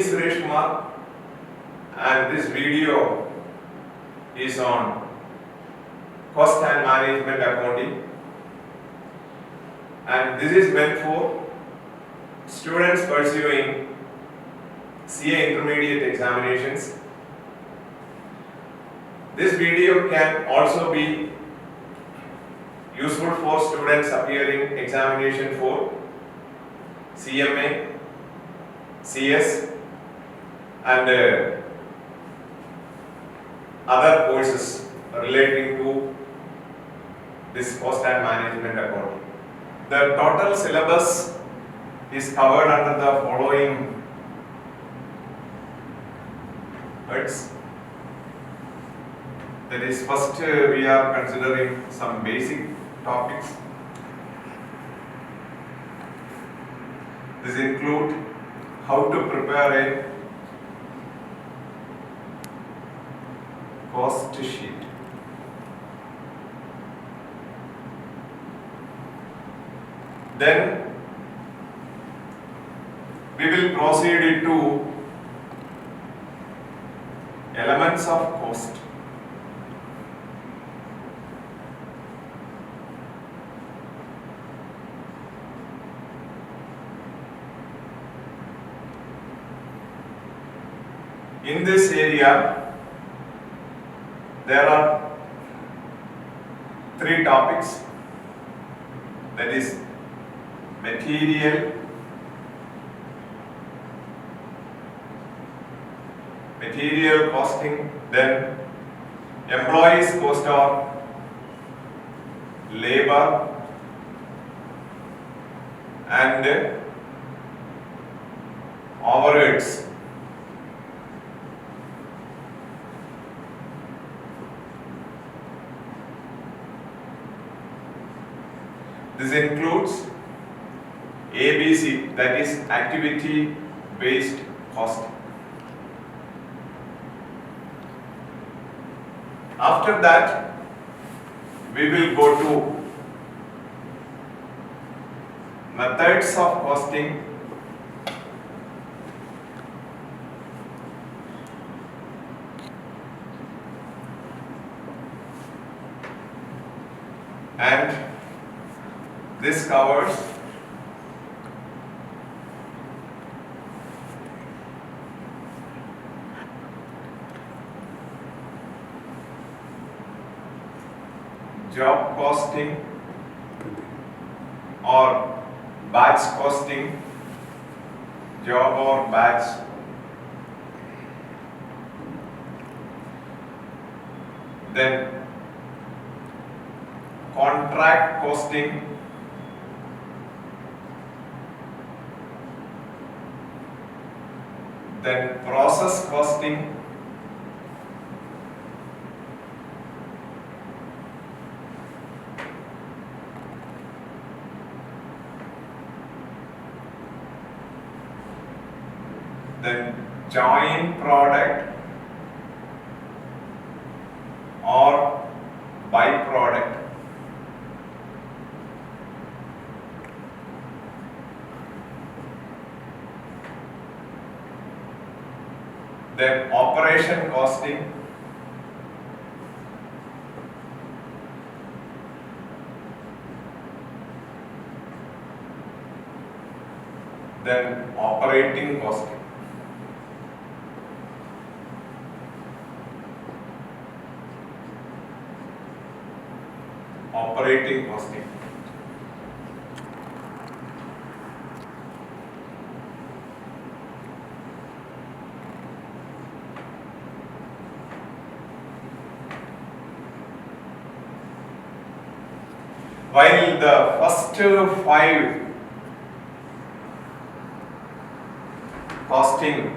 is Suresh Kumar and this video is on cost and management accounting, and this is meant for students pursuing CA intermediate examinations. This video can also be useful for students appearing examination for CMA, CS and other courses relating to this cost and management accounting. The total syllabus is covered under the following heads. That is, first we are considering some basic topics. This include how to prepare a cost sheet. Then we will proceed to elements of cost. In this area, there are three topics, that is material costing, then employees cost of labor, and overheads. This includes ABC, that is activity based costing. After that, we will go to methods of costing, and this covers job costing or batch costing, job or batch, then contract costing, then process costing, then joint product or byproduct, then operation costing, then operating costing. Operating costing. While the first five costing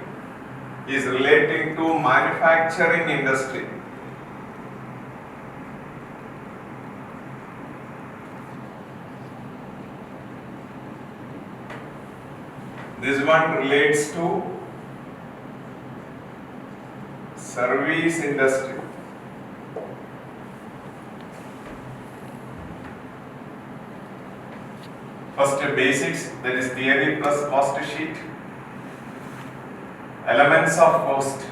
is relating to manufacturing industry, this one relates to service industry. First basics, that is theory plus cost sheet. elements of cost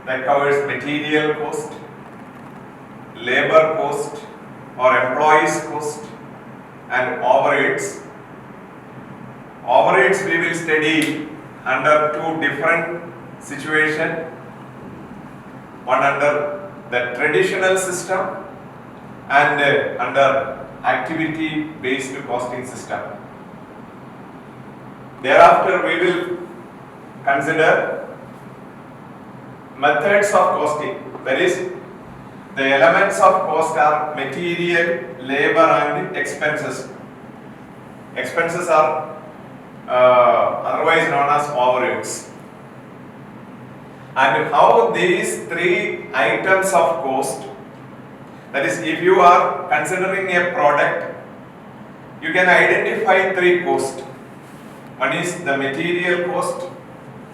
that covers material cost, labor cost or employees cost, and overheads. Overheads we will study under two different situations. One under the traditional system and under activity based costing system. Thereafter we will consider methods of costing, that is, the elements of cost are material, labor and expenses. Expenses are otherwise known as overheads. And how these three items of cost, that is, if you are considering a product, you can identify three costs. One is the material cost.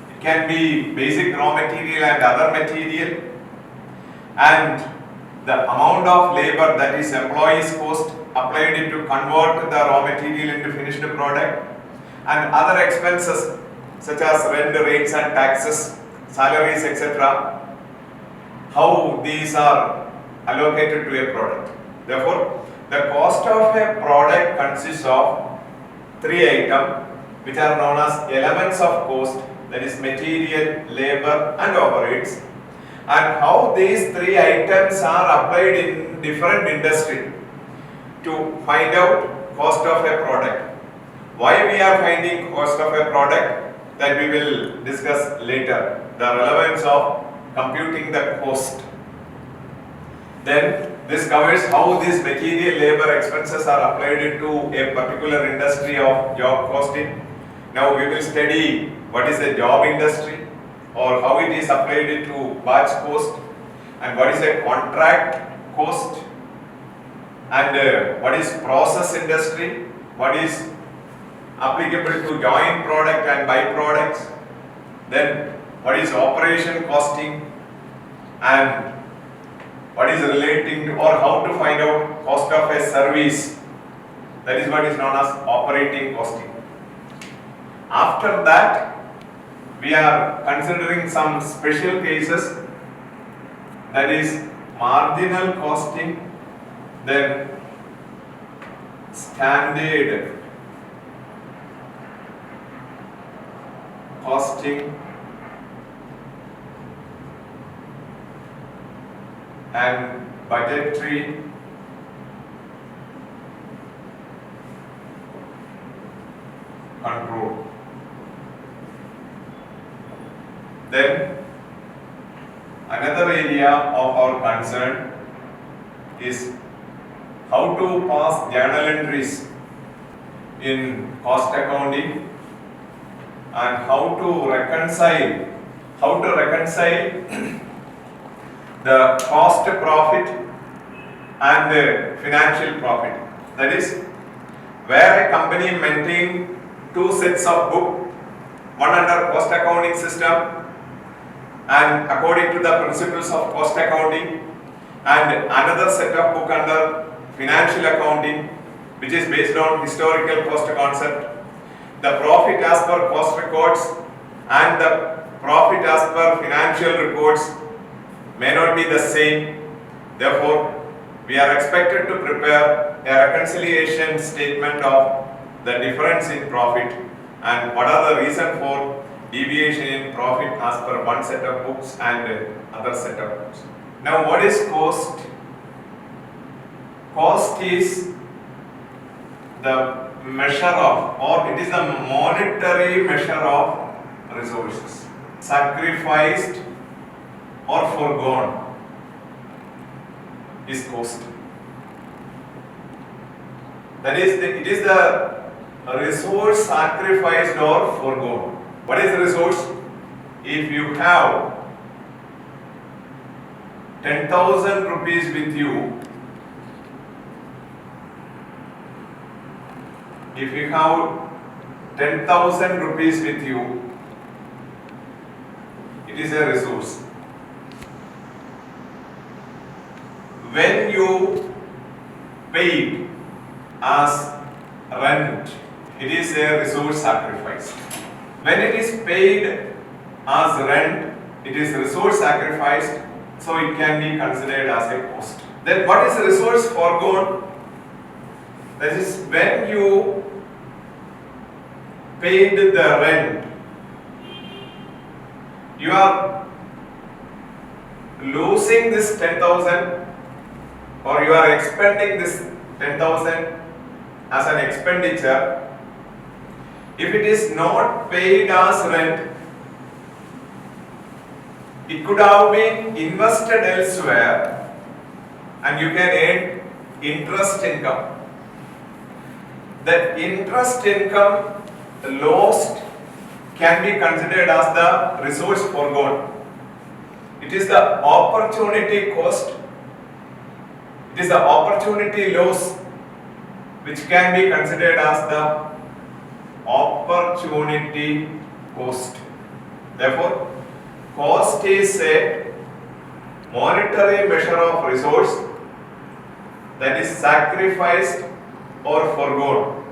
It can be basic raw material and other material, and the amount of labor, that is employees cost applied to convert the raw material into finished product, and other expenses such as rent, rates and taxes, salaries, etc. How these are allocated to a product. Therefore, the cost of a product consists of three items which are known as elements of cost, that is material, labor and overheads, and how these three items are applied in different industry to find out cost of a product. Why we are finding cost of a product, that we will discuss later, the relevance of computing the cost. Then this covers how these material, labor, expenses are applied into a particular industry of job costing. Now we will study what is a job industry or how it is applied to batch cost, and what is a contract cost, and what is process industry, what is applicable to joint product and byproducts, then what is operation costing, and what is relating to, or how to find out cost of a service, that is what is known as operating costing. After that, we are considering some special cases, that is marginal costing, then standard costing, and budgetary control. Then another area of our concern is how to pass journal entries in cost accounting, and how to reconcile the cost profit and the financial profit. That is, where a company maintains two sets of book, one under cost accounting system and according to the principles of cost accounting, and another set of book under financial accounting, which is based on historical cost concept. The profit as per cost records and the profit as per financial reports may not be the same. Therefore, we are expected to prepare a reconciliation statement of the difference in profit and what are the reason for deviation in profit as per one set of books and other set of books. Now, what is cost? Cost is the measure of, or it is the monetary measure of resources sacrificed or foregone is cost. That is, it is the resource sacrificed or foregone. What is the resource? If you have 10,000 rupees with you, if you have 10,000 rupees with you, it is a resource. When you paid as rent, it is a resource sacrifice. When it is paid as rent, it is resource sacrificed, so it can be considered as a cost. Then what is resource foregone? That is when you paid the rent, you are losing this 10,000 or you are expending this 10,000 as an expenditure. If it is not paid as rent, it could have been invested elsewhere and you can earn interest income. The interest income lost can be considered as the resource foregone. It is the opportunity cost, it is the opportunity loss which can be considered as the opportunity cost. Therefore, cost is a monetary measure of resource that is sacrificed or foregone.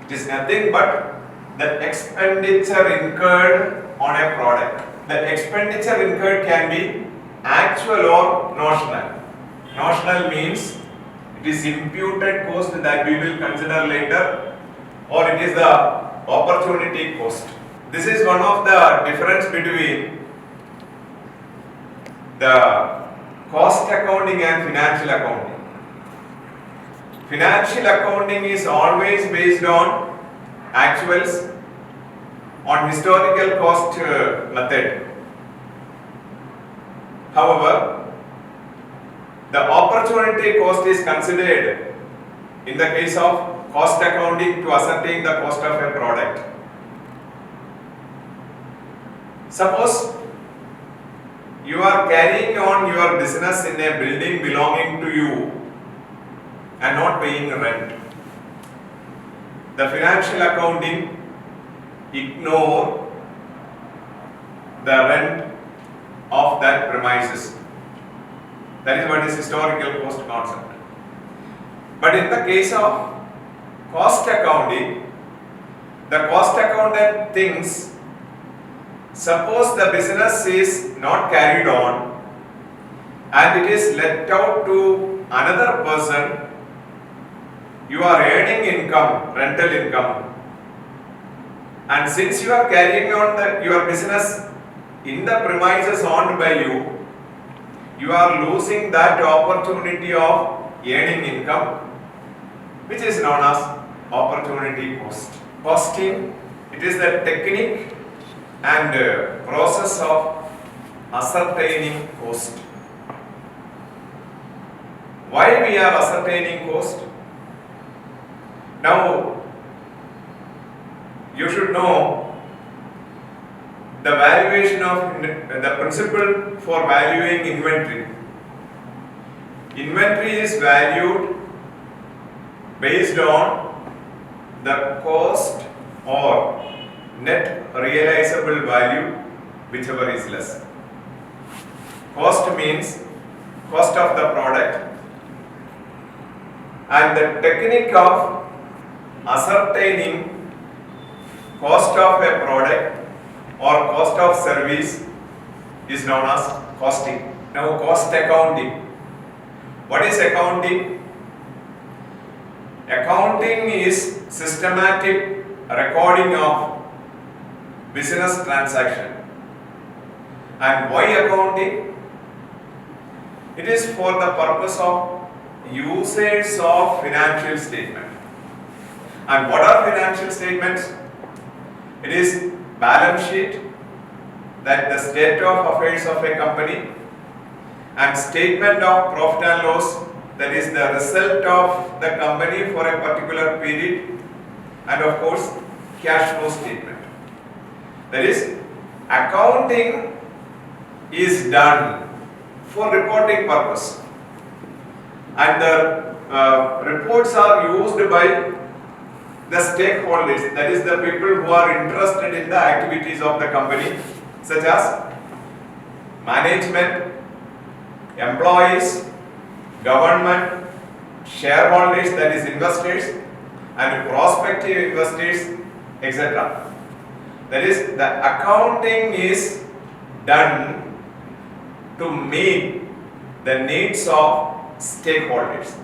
It is nothing but the expenditure incurred on a product. The expenditure incurred can be actual or notional. Notional means it is imputed cost that we will consider later, or it is the opportunity cost. This is one of the difference between the cost accounting and financial accounting. Financial accounting is always based on actuals, on historical cost method. However, the opportunity cost is considered in the case of cost accounting to ascertain the cost of a product. Suppose you are carrying on your business in a building belonging to you and not paying rent. The financial accounting ignore the rent of that premises. That is what is historical cost concept. But in the case of cost accounting, the cost accountant thinks, suppose the business is not carried on and it is let out to another person, you are earning income, rental income, and since you are carrying on your business in the premises owned by you, you are losing that opportunity of earning income, which is known as opportunity cost. Costing, it is the technique and process of ascertaining cost. Why we are ascertaining cost? Now, you should know the valuation of the principle for valuing inventory. Inventory is valued based on the cost or net realizable value, whichever is less. Cost means cost of the product, and the technique of ascertaining cost of a product or cost of service is known as costing. Now, cost accounting. What is accounting? Accounting is systematic recording of business transaction. And why accounting? It is for the purpose of usage of financial statement. And what are financial statements? It is balance sheet, that the state of affairs of a company, and statement of profit and loss, that is the result of the company for a particular period, and of course cash flow statement. That is, accounting is done for reporting purpose, and the reports are used by the stakeholders, that is the people who are interested in the activities of the company, such as management, employees, government, shareholders, that is investors, and prospective investors, etc. That is, the accounting is done to meet the needs of stakeholders.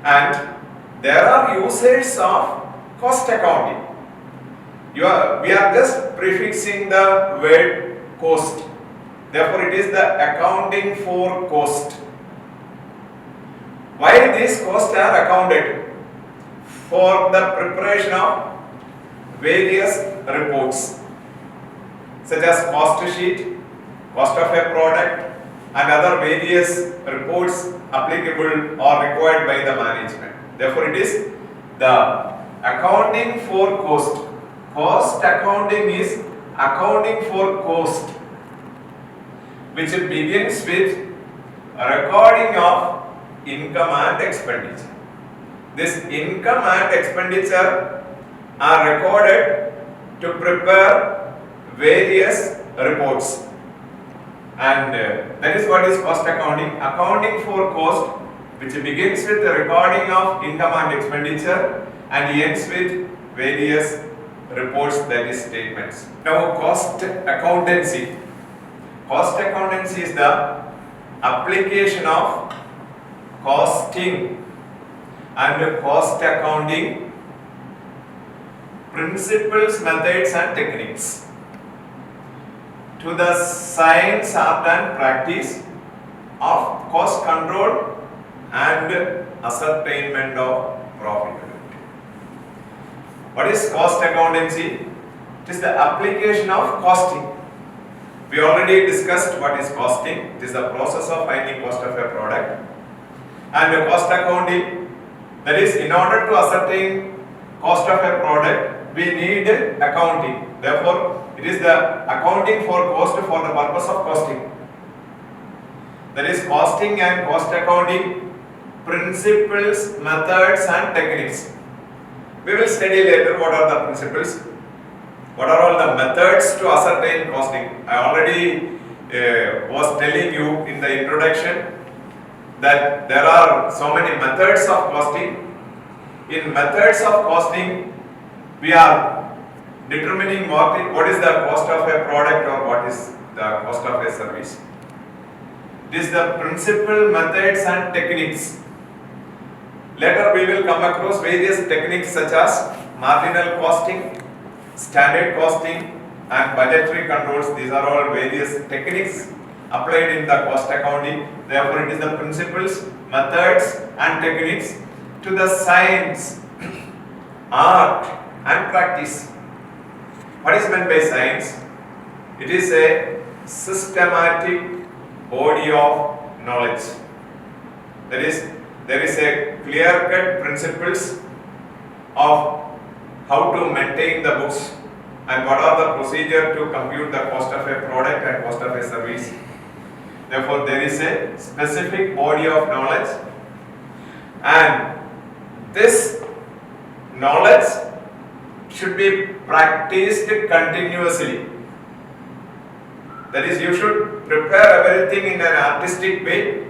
And there are users of cost accounting. We are just prefixing the word cost. Therefore, it is the accounting for cost. Why these costs are accounted? For the preparation of various reports, such as cost sheet, cost of a product, and other various reports applicable or required by the management. Therefore, it is the accounting for cost. Cost accounting is accounting for cost, which begins with a recording of income and expenditure. This income and expenditure are recorded to prepare various reports, and that is what is cost accounting. Accounting for cost, which begins with the recording of income and expenditure and ends with various reports, that is statements. Now, cost accountancy. Cost accountancy is the application of costing and cost accounting principles, methods and techniques to the science, art and practice of cost control and ascertainment of profitability. What is cost accountancy? It is the application of costing. We already discussed what is costing. It is the process of finding cost of a product. And cost accounting, that is, in order to ascertain cost of a product, we need accounting. Therefore, it is the accounting for cost for the purpose of costing. That is, costing and cost accounting principles, methods and techniques. We will study later what are the principles, what are all the methods to ascertain costing. I already was telling you in the introduction that there are so many methods of costing. In methods of costing, we are determining what is the cost of a product or what is the cost of a service. It is the principle, methods and techniques. Later we will come across various techniques such as marginal costing, standard costing and budgetary controls. These are all various techniques applied in the cost accounting. Therefore, it is the principles, methods and techniques to the science, art and practice. What is meant by science? It is a systematic body of knowledge. That is, there is a clear-cut principles of how to maintain the books and what are the procedure to compute the cost of a product and cost of a service. Therefore, there is a specific body of knowledge, and this knowledge should be practiced continuously. That is, you should prepare everything in an artistic way,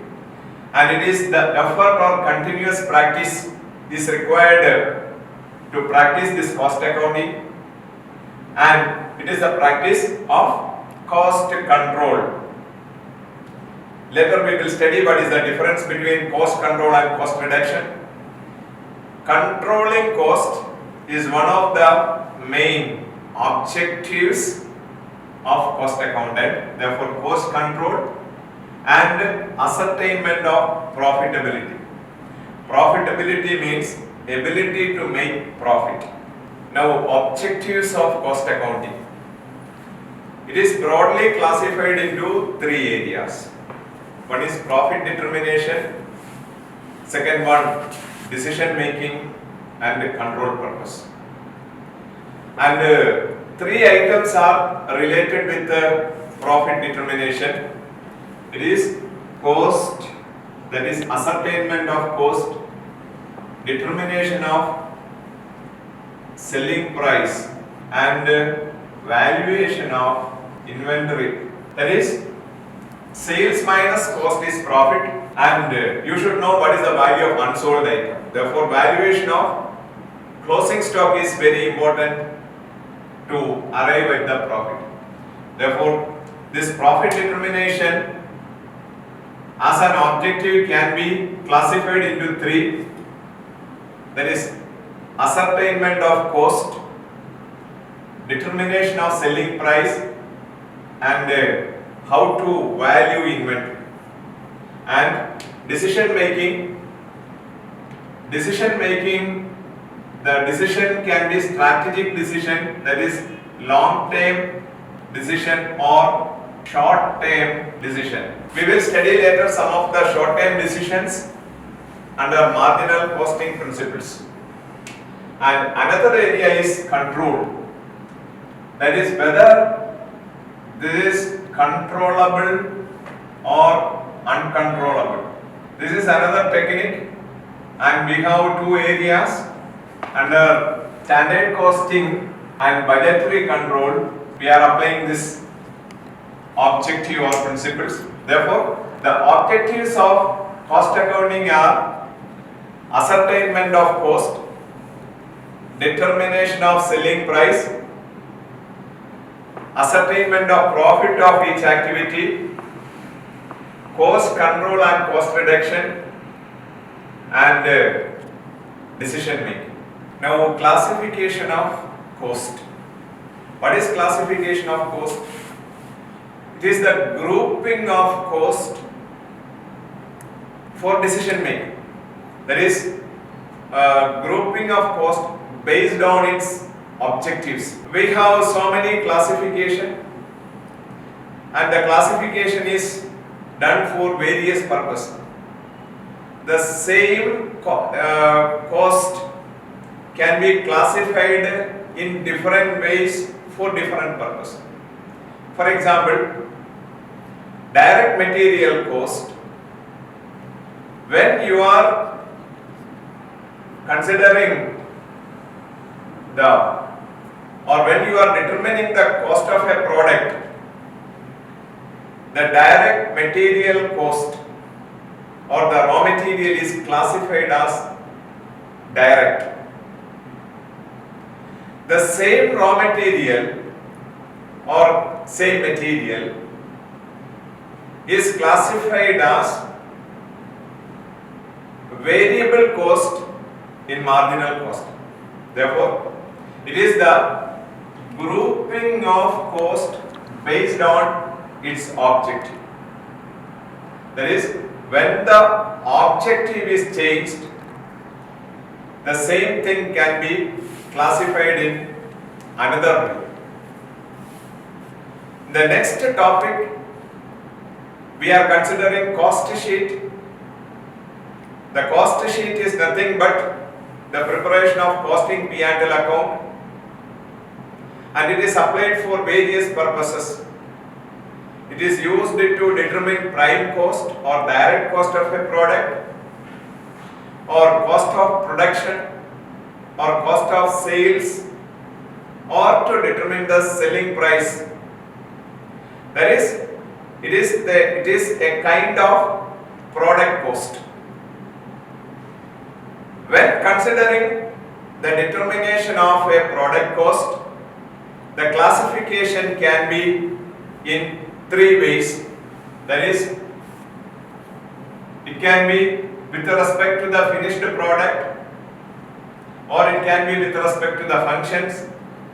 and it is the effort or continuous practice is required to practice this cost accounting, and it is the practice of cost control. Later we will study what is the difference between cost control and cost reduction. Controlling cost is one of the main objectives of cost accountant. Therefore, cost control and ascertainment of profitability. Profitability means ability to make profit. Now, objectives of cost accounting. It is broadly classified into three areas. One is profit determination, second one decision making and control purpose. And three items are related with the profit determination. It is cost, that is ascertainment of cost, determination of selling price and valuation of inventory. That is, sales minus cost is profit, and you should know what is the value of unsold item. Therefore, valuation of closing stock is very important. to arrive at the profit. Therefore, this profit determination as an objective can be classified into three. That is ascertainment of cost, determination of selling price, and how to value inventory. And decision making, the decision can be strategic decision, that is long term decision or short term decision. We will study later some of the short term decisions under marginal costing principles. And another area is control, that is whether this is controllable or uncontrollable. This is another technique, and we have two areas under standard costing and budgetary control. We are applying this objective or principles. Therefore, the objectives of cost accounting are ascertainment of cost, determination of selling price, ascertainment of profit of each activity, cost control and cost reduction, and decision making. Now, classification of cost. What is classification of cost? It is the grouping of cost for decision making. That is, grouping of cost based on its objectives. We have so many classification, and the classification is done for various purposes. The same cost can be classified in different ways for different purposes. For example, direct material cost. When you are considering when you are determining the cost of a product, the direct material cost or the raw material is classified as direct. The same raw material or same material is classified as variable cost in marginal cost. Therefore, it is the grouping of cost based on its objective. That is, when the objective is changed, the same thing can be classified in another way. The next topic, we are considering cost sheet. The cost sheet is nothing but the preparation of costing P&L account, and it is applied for various purposes. It is used to determine prime cost or direct cost of a product, or cost of production, or cost of sales, or to determine the selling price. That is, it is a kind of product cost. When considering the determination of a product cost, the classification can be in three ways. That is, it can be with respect to the finished product, or it can be with respect to the functions,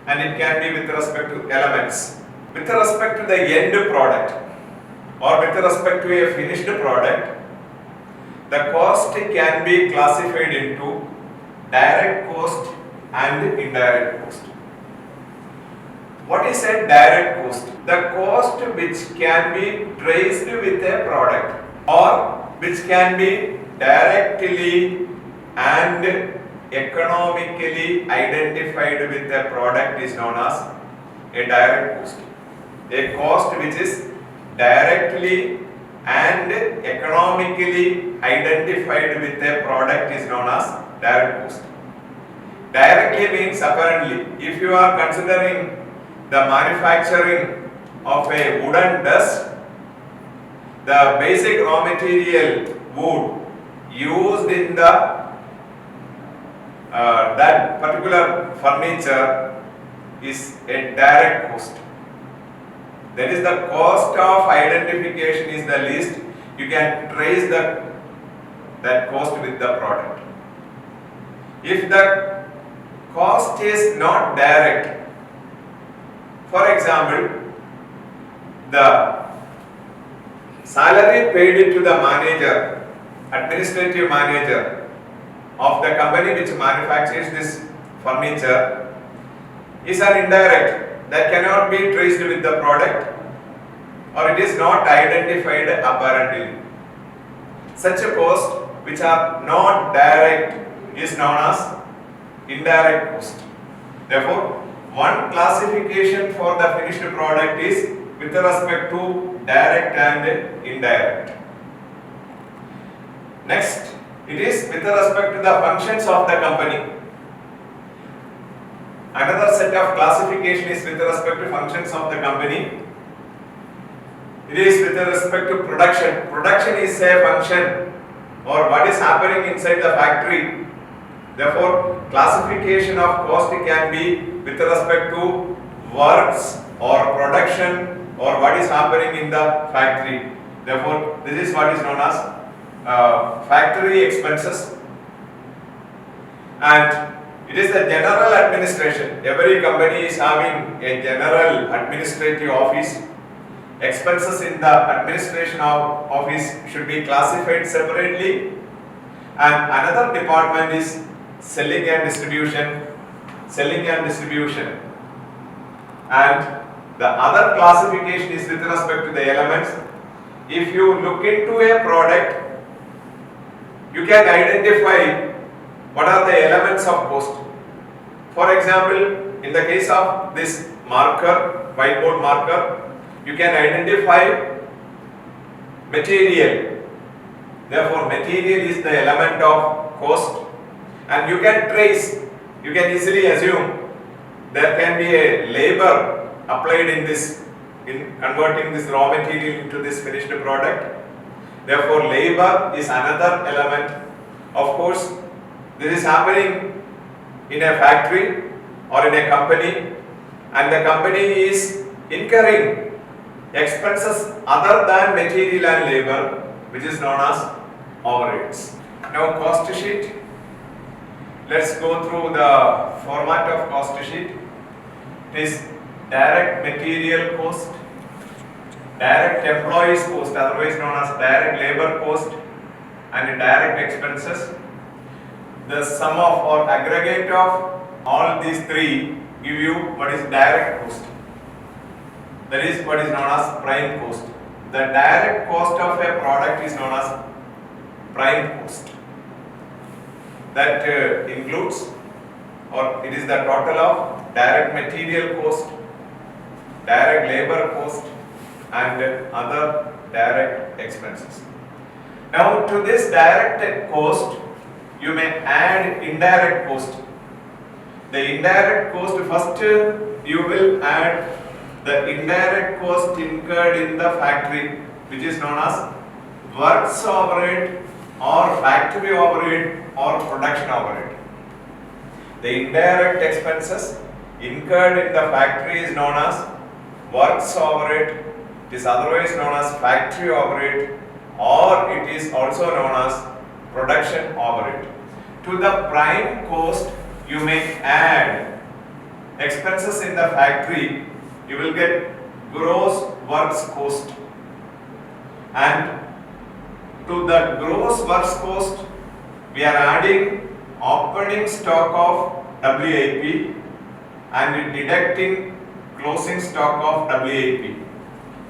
and it can be with respect to elements. With respect to the end product, or with respect to a finished product, the cost can be classified into direct cost and indirect cost. What is a direct cost? The cost which can be traced with a product, or which can be directly and economically identified with a product is known as a direct cost. A cost which is directly and economically identified with a product is known as direct cost. Directly means apparently, if you are considering the manufacturing of a wooden desk, the basic raw material wood used in the that particular furniture is a direct cost. That is, the cost of identification is the least. You can trace that cost with the product. If the cost is not direct, for example, the salary paid to the manager, administrative manager of the company which manufactures this furniture is an indirect that cannot be traced with the product, or it is not identified apparently. Such a cost which are not direct is known as indirect cost. Therefore, one classification for the finished product is with respect to direct and indirect. Next, it is with respect to the functions of the company. Another set of classification is with respect to functions of the company. It is with respect to production. Production is a function or what is happening inside the factory. Therefore, classification of cost can be with respect to works or production or what is happening in the factory. Therefore, this is what is known as factory expenses. And it is the general administration. Every company is having a general administrative office. Expenses in the administration of office should be classified separately. And another department is selling and distribution. Selling and distribution. And the other classification is with respect to the elements. If you look into a product, you can identify what are the elements of cost. For example, in the case of this marker, whiteboard marker, you can identify material. Therefore, material is the element of cost, and you can trace, you can easily assume there can be a labor applied in this, in converting this raw material into this finished product. Therefore, labor is another element. Of course, this is happening in a factory or in a company, and the company is incurring expenses other than material and labor, which is known as overheads. Now, cost sheet. Let's go through the format of cost sheet. It is direct material cost, direct employees cost, otherwise known as direct labor cost, and direct expenses. The sum of or aggregate of all these three give you what is direct cost. That is what is known as prime cost. The direct cost of a product is known as prime cost. That includes, or it is the total of direct material cost, direct labor cost, and other direct expenses. Now, to this direct cost, you may add indirect cost. The indirect cost, first you will add the indirect cost incurred in the factory, which is known as works overhead or factory overhead or production overhead. The indirect expenses incurred in the factory is known as works overhead. It is otherwise known as factory overhead, or it is also known as production overhead. To the prime cost, you may add expenses in the factory. You will get gross works cost, and to the gross works cost, we are adding opening stock of WIP and deducting closing stock of WIP.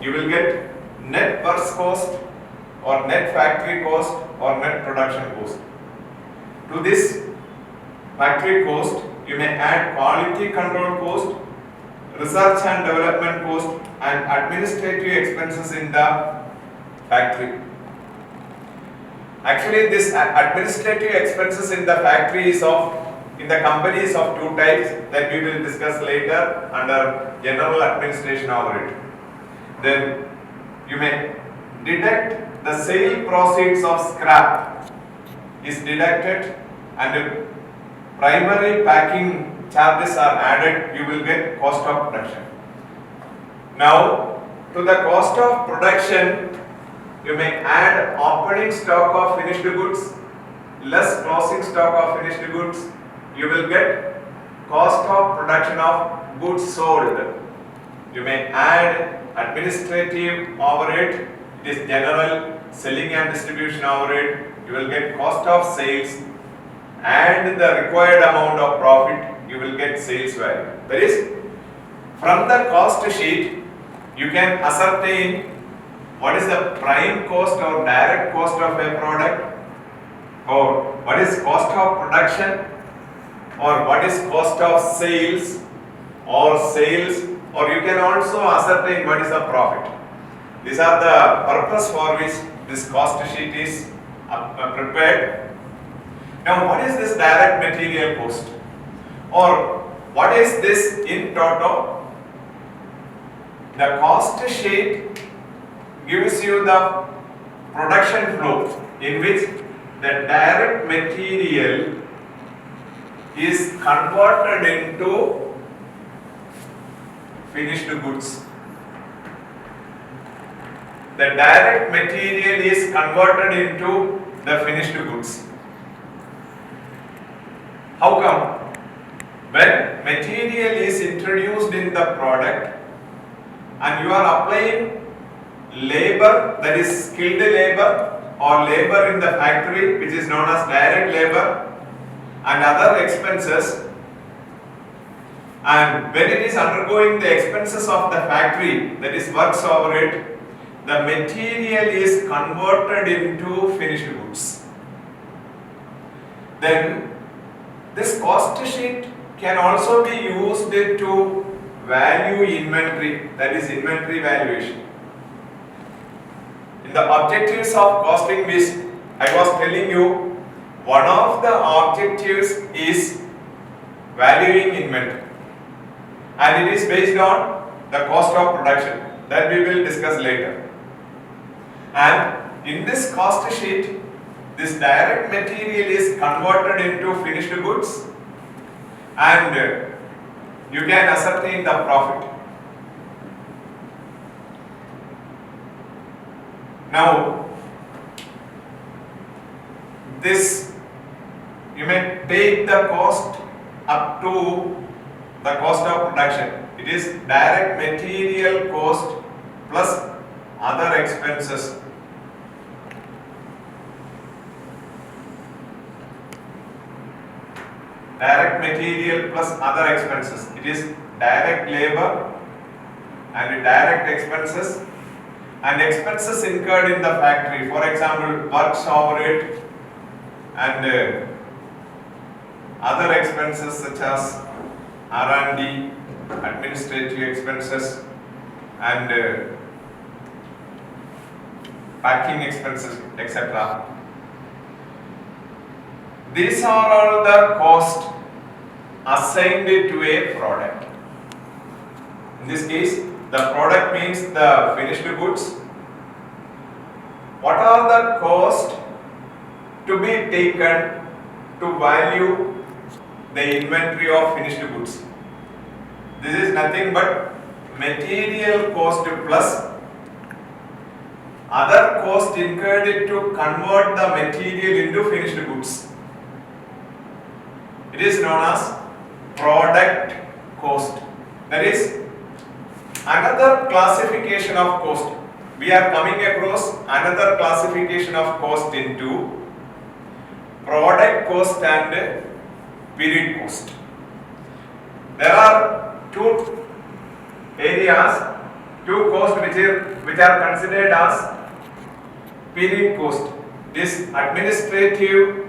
You will get net works cost or net factory cost or net production cost. To this factory cost, you may add quality control cost, research and development cost, and administrative expenses in the factory. Actually, this administrative expenses in the factory is in the company is of two types that we will discuss later under general administration overhead. Then you may deduct the sale proceeds of scrap is deducted, and primary packing charges are added, you will get cost of production. Now, to the cost of production, you may add opening stock of finished goods less closing stock of finished goods. You will get cost of production of goods sold. You may add administrative overhead, it is general selling and distribution overhead. You will get cost of sales and the required amount of profit, you will get sales value. That is, from the cost sheet, you can ascertain what is the prime cost or direct cost of a product, or what is cost of production, or what is cost of sales, or you can also ascertain what is the profit. These are the purpose for which this cost sheet is prepared. Now, what is this direct material cost, or what is this in toto? The cost sheet gives you the production flow in which the direct material is converted into finished goods. The direct material is converted into the finished goods. How come? When material is introduced in the product and you are applying labor, that is skilled labor or labor in the factory, which is known as direct labor, and other expenses, and when it is undergoing the expenses of the factory, that is works overhead, the material is converted into finished goods. Then this cost sheet can also be used to value inventory, that is inventory valuation. In the objectives of costing, which I was telling you, one of the objectives is valuing inventory, and it is based on the cost of production that we will discuss later. And in this cost sheet, this direct material is converted into finished goods, and you can ascertain the profit. Now, this you may take the cost up to the cost of production. It is direct material cost plus other expenses. Direct material plus other expenses. It is direct labor and direct expenses and expenses incurred in the factory. For example, works overhead and other expenses such as R&D, administrative expenses, and packing expenses, etc. These are all the costs assigned to a product. In this case, the product means the finished goods. What are the costs to be taken to value the inventory of finished goods? This is nothing but material cost plus other cost incurred to convert the material into finished goods. It is known as product cost. That is another classification of cost. We are coming across another classification of cost into product cost and period cost. There are two areas, two costs which are considered as period cost. This administrative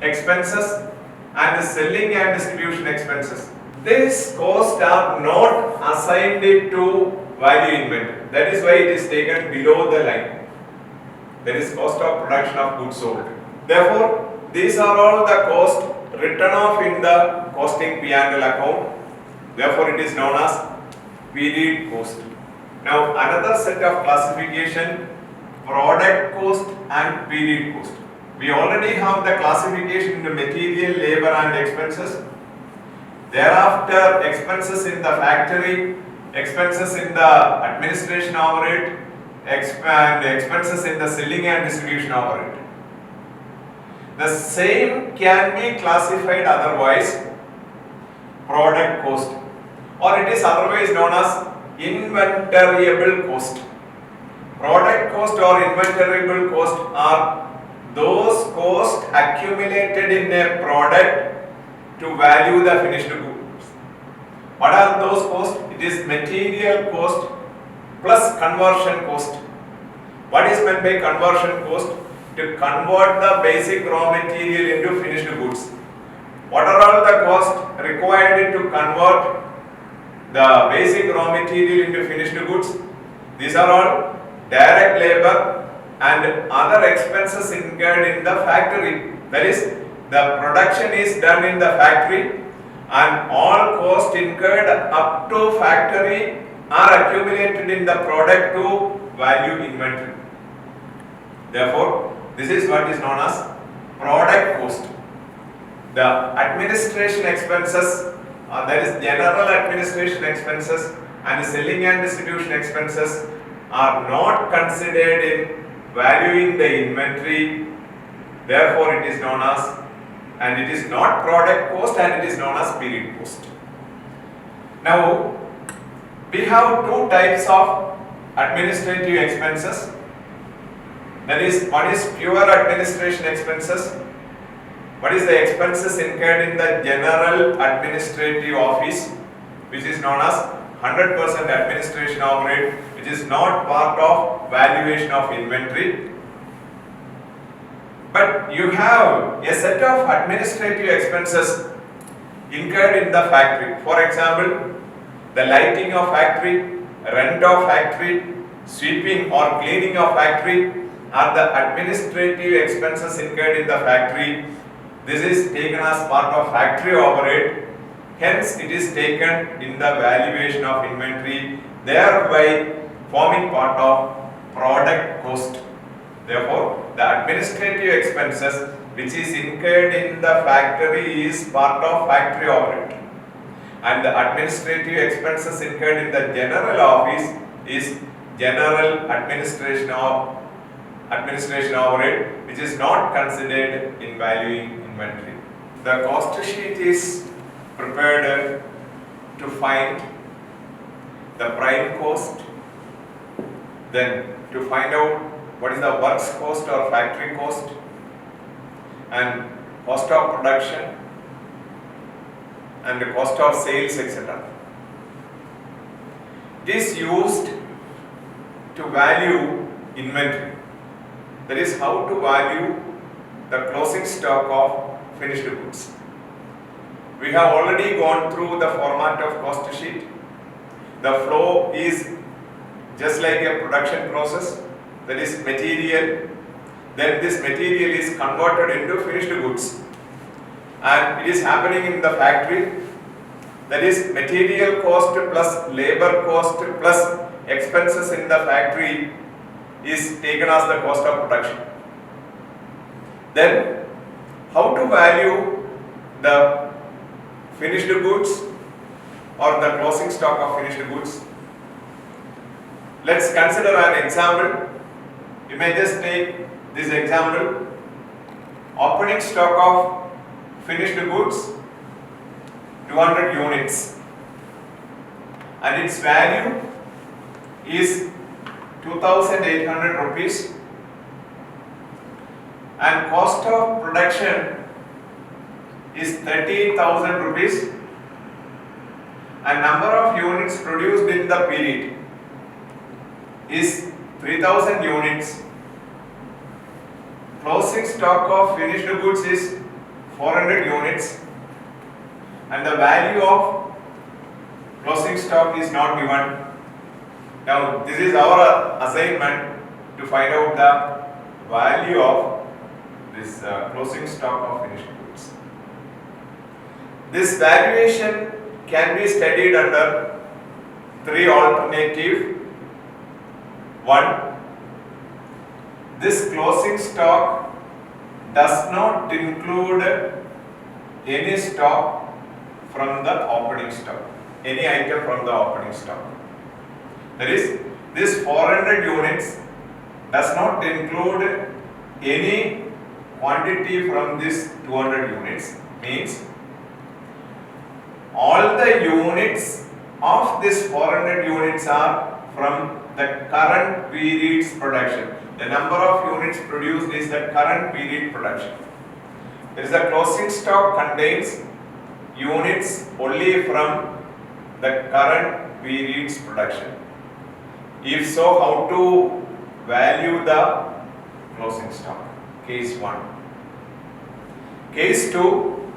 expenses and the selling and distribution expenses. These costs are not assigned to value inventory. That is why it is taken below the line. That is cost of production of goods sold. Therefore, these are all the costs written off in the costing P&L account. Therefore, it is known as period cost. Now, another set of classification, product cost and period cost. We already have the classification into material, labor and expenses. Thereafter, expenses in the factory, expenses in the administration overhead, and expenses in the selling and distribution overhead. The same can be classified otherwise product cost, or it is otherwise known as inventoriable cost. Product cost or inventoriable cost are those costs accumulated in a product to value the finished goods. What are those costs? It is material cost plus conversion cost. What is meant by conversion cost? To convert the basic raw material into finished goods. What are all the costs required to convert the basic raw material into finished goods? These are all direct labor and other expenses incurred in the factory. That is, the production is done in the factory and all costs incurred up to factory are accumulated in the product to value inventory. Therefore, this is what is known as product cost. The administration expenses, that is general administration expenses and selling and distribution expenses are not considered in valuing the inventory. Therefore, it is known as, and it is not product cost and it is known as period cost. Now, we have two types of administrative expenses. That is, one is pure administration expenses. What is the expenses incurred in the general administrative office, which is known as 100% administration overhead, which is not part of valuation of inventory. But you have a set of administrative expenses incurred in the factory. For example, the lighting of factory, rent of factory, sweeping or cleaning of factory are the administrative expenses incurred in the factory. This is taken as part of factory overhead. Hence, it is taken in the valuation of inventory, thereby forming part of product cost. Therefore, the administrative expenses which is incurred in the factory is part of factory overhead, and the administrative expenses incurred in the general office is general administration overhead, which is not considered in valuing inventory. The cost sheet is prepared to find the prime cost, then to find out what is the works cost or factory cost, and cost of production and the cost of sales, etc. It is used to value inventory. That is how to value the closing stock of finished goods. We have already gone through the format of cost sheet. The flow is just like a production process, that is material. Then this material is converted into finished goods, and it is happening in the factory. That is material cost plus labor cost plus expenses in the factory is taken as the cost of production. Then how to value the finished goods or the closing stock of finished goods? Let's consider an example. You may just take this example. Opening stock of finished goods 200 units, and its value is 2,800 rupees, and cost of production is 30,000 rupees, and number of units produced in the period is 3,000 units. Closing stock of finished goods is 400 units, and the value of closing stock is not given. Now, this is our assignment to find out the value of this closing stock of finished goods. This valuation can be studied under three alternatives. One, this closing stock does not include any stock from the opening stock. Any item from the opening stock. That is, this 400 units does not include any quantity from this 200 units. Means all the units of this 400 units are from the current period's production. The number of units produced is the current period production. There is the closing stock contains units only from the current period's production. If so, how to value the closing stock? Case 1. Case 2,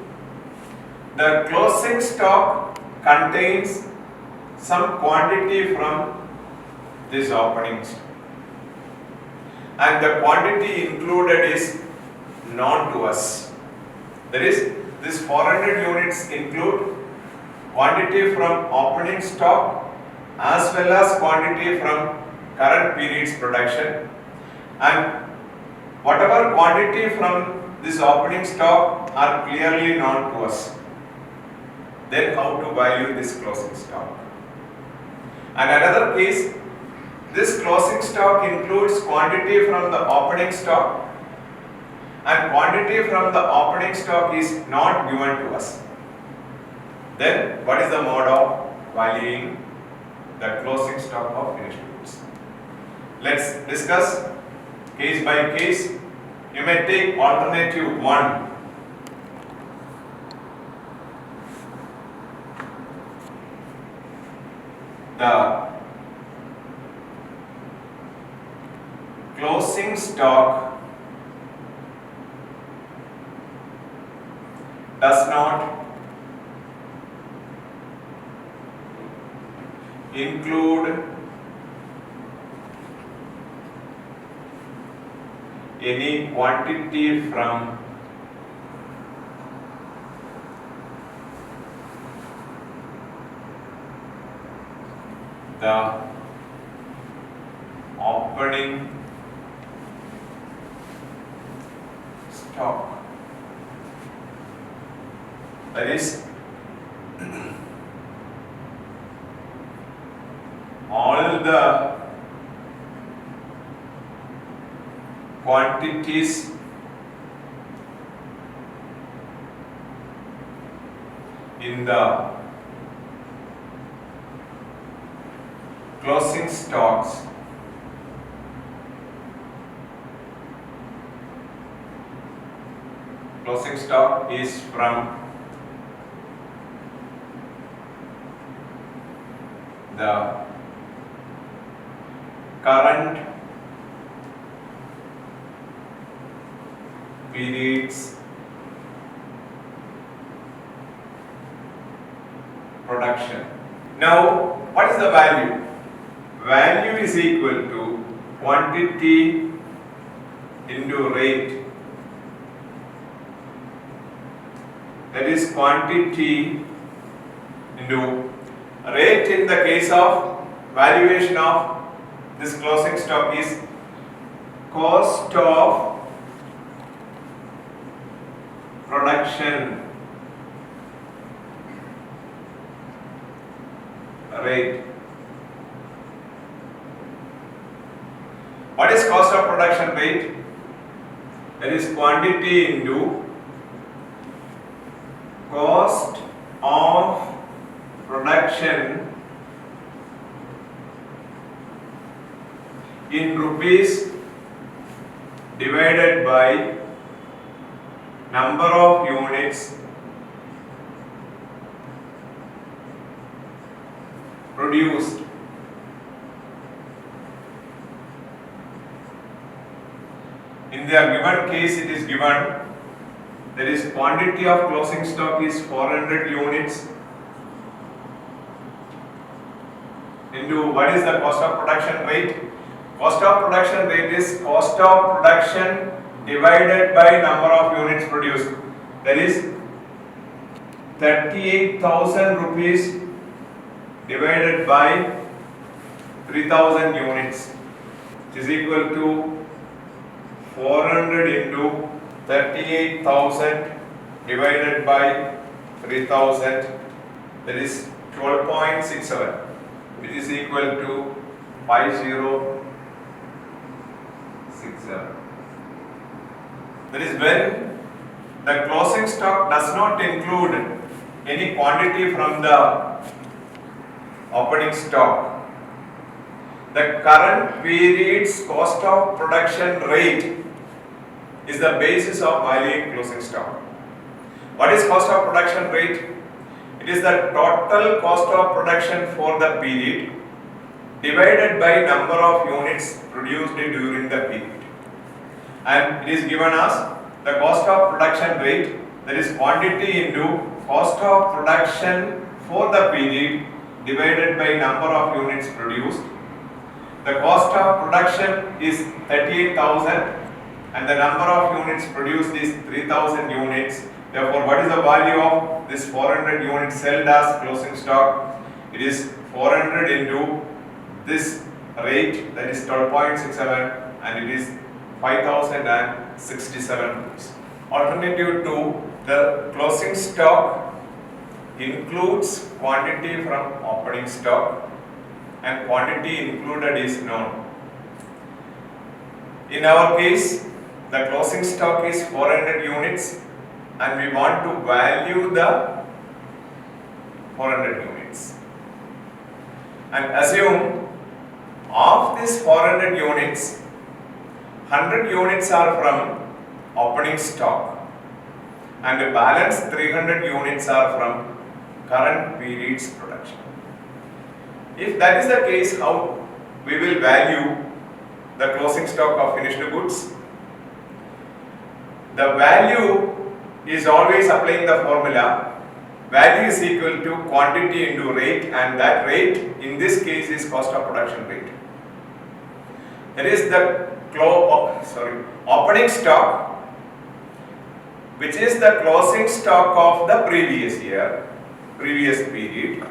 the closing stock contains some quantity from this opening stock, and the quantity included is known to us. That is, this 400 units include quantity from opening stock as well as quantity from current period's production, and whatever quantity from this opening stock are clearly known to us. Then how to value this closing stock? And another case, this closing stock includes quantity from the opening stock, and quantity from the opening stock is not given to us. Then what is the mode of valuing the closing stock of finished goods? Let's discuss case by case. You may take alternative 1. The closing stock does not include any quantity from the opening stock. That is, all the quantities in the closing stocks closing stock is from the current period's production. Now, what is the value? Value is equal to quantity into rate. That is quantity into rate. In the case of valuation of this closing stock is cost of production rate. What is cost of production rate? That is quantity into cost of production in rupees divided by number of units produced. In the given case, it is given there is quantity of closing stock is 400 units into what is the cost of production rate? Cost of production rate is cost of production divided by number of units produced. That is 38,000 rupees divided by 3,000 units, which is equal to 400 into 38,000 divided by 3,000 that is 12.67, which is equal to 5067. That is when the closing stock does not include any quantity from the opening stock. The current period's cost of production rate is the basis of valuing closing stock. What is cost of production rate? It is the total cost of production for the period divided by number of units produced during the period. And it is given as the cost of production rate, that is quantity into cost of production for the period divided by number of units produced. The cost of production is 38,000 and the number of units produced is 3,000 units. Therefore, what is the value of this 400 units sold as closing stock? It is 400 into this rate, that is 12.67, and it is 5,067 rupees. Alternative 2, the closing stock includes quantity from opening stock and quantity included is known. In our case, the closing stock is 400 units and we want to value the 400 units. And assume of this 400 units, 100 units are from opening stock and the balance 300 units are from current period's production. If that is the case, how we will value the closing stock of finished goods? The value is always applying the formula. Value is equal to quantity into rate, and that rate in this case is cost of production rate. That is the opening stock, which is the closing stock of the previous year, previous period,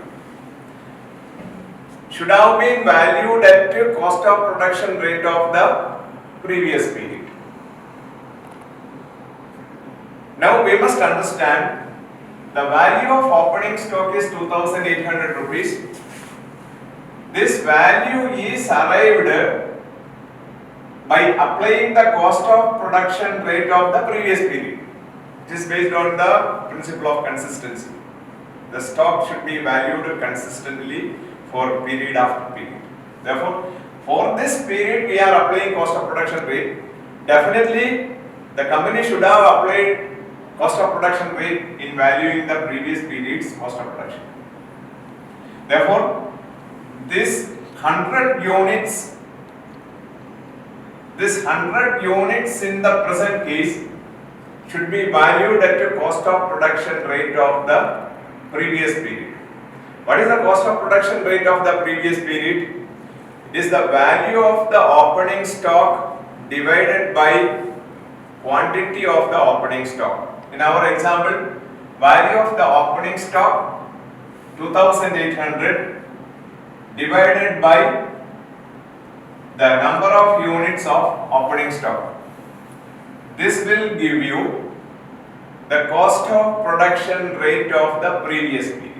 should have been valued at cost of production rate of the previous period. Now we must understand the value of opening stock is 2,800 rupees. This value is arrived by applying the cost of production rate of the previous period. It is based on the principle of consistency. The stock should be valued consistently for period after period. Therefore, for this period we are applying cost of production rate. Definitely the company should have applied cost of production rate in valuing the previous period's cost of production. Therefore, this 100 units in the present case should be valued at the cost of production rate of the previous period. What is the cost of production rate of the previous period? It is the value of the opening stock divided by quantity of the opening stock. In our example, value of the opening stock 2,800 divided by the number of units of opening stock. This will give you the cost of production rate of the previous period.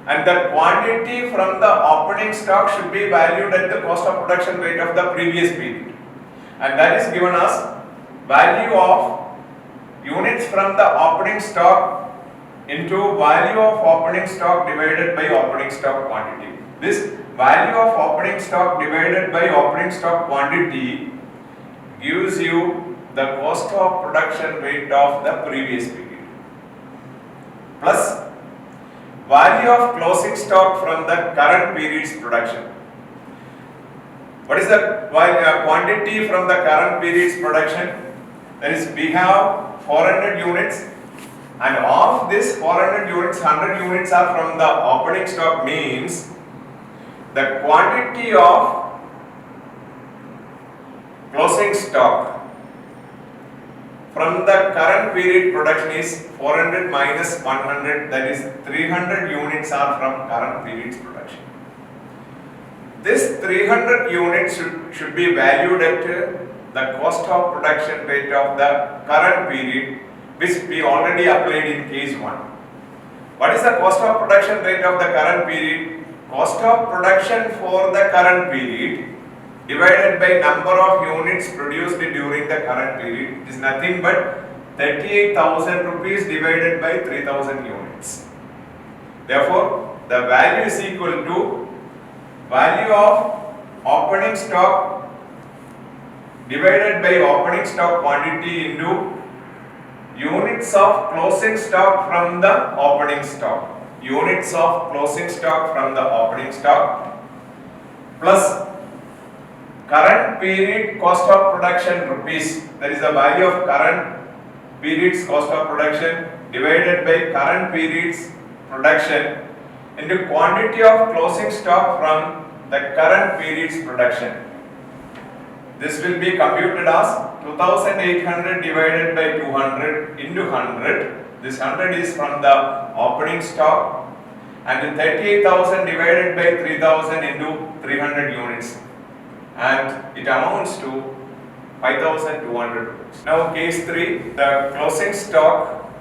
And the quantity from the opening stock should be valued at the cost of production rate of the previous period. And that is given as value of units from the opening stock into value of opening stock divided by opening stock quantity. This value of opening stock divided by opening stock quantity gives you the cost of production rate of the previous period plus value of closing stock from the current period's production. What is the quantity from the current period's production? That is, we have 400 units, and of this 400 units, 100 units are from the opening stock, means the quantity of closing stock from the current period production is 400 minus 100, that is 300 units are from current period's production. This 300 units should be valued at the cost of production rate of the current period, which we already applied in case 1. What is the cost of production rate of the current period? Cost of production for the current period divided by number of units produced during the current period is nothing but 38,000 rupees divided by 3,000 units. Therefore, the value is equal to value of opening stock divided by opening stock quantity into units of closing stock from the opening stock. Units of closing stock from the opening stock plus current period cost of production rupees, that is the value of current period's cost of production divided by current period's production into quantity of closing stock from the current period's production. This will be computed as 2800 divided by 200 into 100. This 100 is from the opening stock, and 38,000 divided by 3000 into 300 units, and it amounts to 5,200 rupees. Now case 3, the closing stock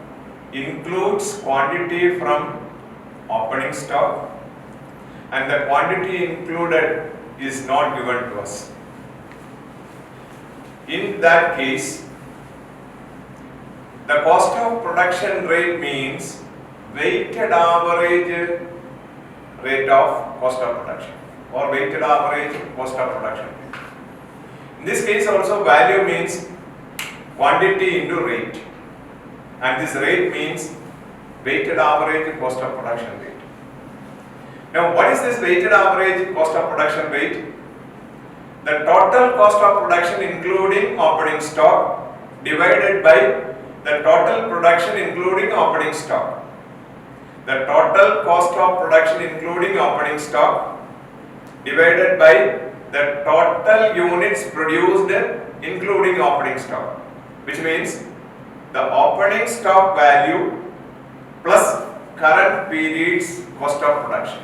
includes quantity from opening stock and the quantity included is not given to us. In that case, the cost of production rate means weighted average rate of cost of production or weighted average cost of production. In this case also value means quantity into rate, and this rate means weighted average cost of production rate. Now what is this weighted average cost of production rate? The total cost of production including opening stock divided by the total production including opening stock. The total cost of production including opening stock divided by the total units produced including opening stock, which means the opening stock value plus current period's cost of production.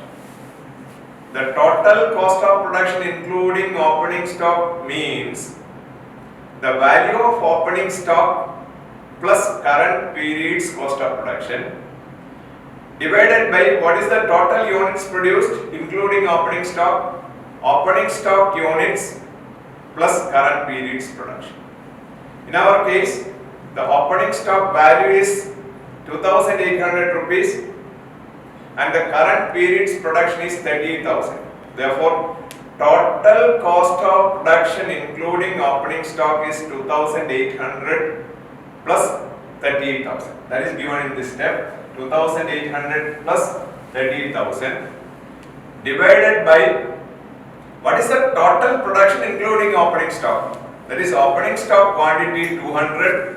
The total cost of production including opening stock means the value of opening stock plus current period's cost of production divided by what is the total units produced including opening stock units plus current period's production. In our case, the opening stock value is 2,800 rupees and the current period's production is 38,000. Therefore, total cost of production including opening stock is 2,800 plus 38,000. That is given in this step. 2,800 plus 38,000 divided by what is the total production including opening stock? That is opening stock quantity 200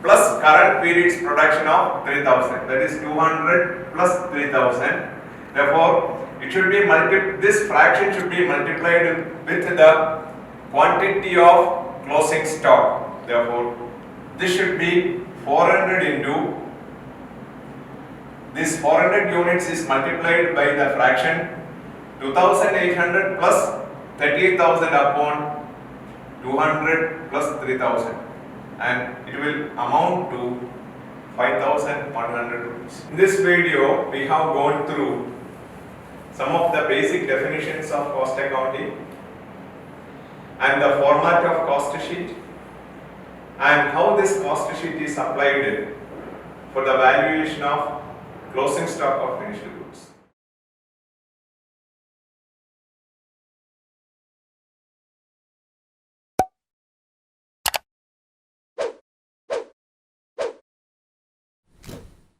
plus current period's production of 3,000. That is 200 plus 3,000. Therefore, it should be this fraction should be multiplied with the quantity of closing stock. Therefore, this should be 400 into this 400 units is multiplied by the fraction 2,800 plus 38,000 upon 200 plus 3,000, and it will amount to 5,100 rupees. In this video, we have gone through some of the basic definitions of cost accounting and the format of cost sheet and how this cost sheet is applied for the valuation of closing stock of finished goods.